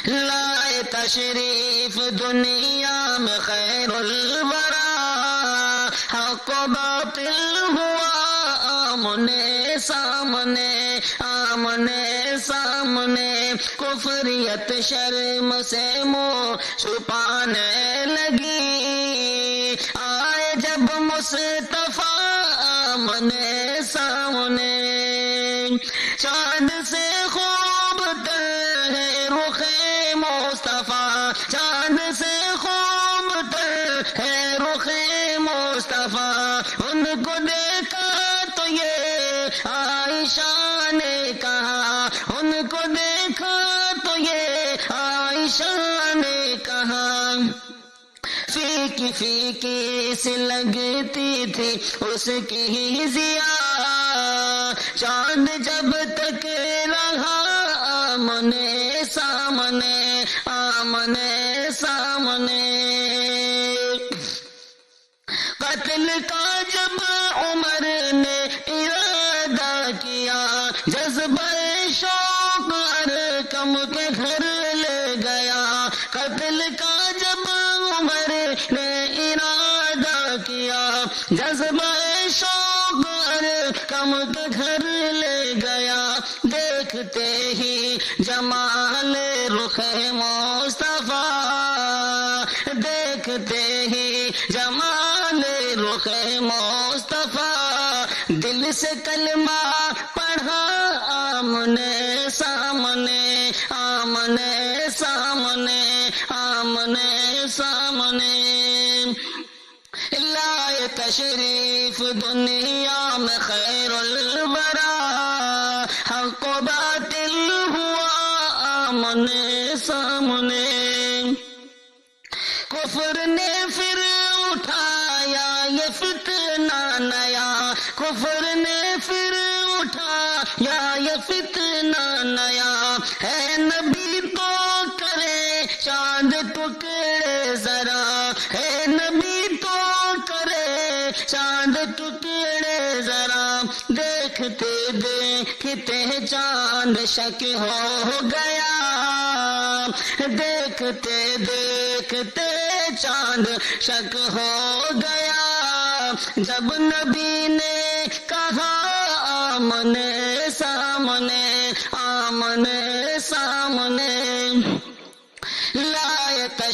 لائے تشریف دنیا میں خیر الورا، حق و باطل ہوا آمنے سامنے، آمنے سامنے، کفریت شرم سے منہ چھپانے لگی، آئے جب مصطفیٰ آمنے سامنے، چاند سے خوب تر ہے رخ مصطفیٰ، چاند سے خوب تر ہے رخ مصطفیٰ، ان کو دیکھا تو یہ عائشہ نے کہا، ان کو دیکھا تو یہ عائشہ نے کہا، فیکی فیکی سی لگتی تھی اس کی ضیا، چاند جب تک رہا آمنے سامنے، آمنے سامنے، قتل کا جب عمر نے ارادہ کیا، جذبہ شوق ارقم کے گھر لے گیا، قتل کا جب عمر نے ارادہ کیا، جذبہ شوق ارقم کے گھر لے گیا، دیکھتے ہی جمال رخ مصطفیٰ، دیکھتے ہی جمال رخ مصطفیٰ، دل سے کلمہ پڑھا آمنے سامنے، آمنے سامنے، آمنے سامنے، لائے تشریف دنیا میں خیر الورا، حق و باطل ہوا آمنے سامنے، کفر نے پھر اٹھایا یہ فتنہ نیا، کفر نے پھر اٹھایا یہ فتنہ نیا، ہے نبی تو کرے چاند ٹکڑے ذرا، ہے نبی تو کرے چاند ٹکڑے ذرا، دیکھتے دیکھتے چاند شک ہو گیا، دیکھتے دیکھتے چاند شک ہو گیا، جب نبی نے کہا آمنے سامنے، آمنے سامنے،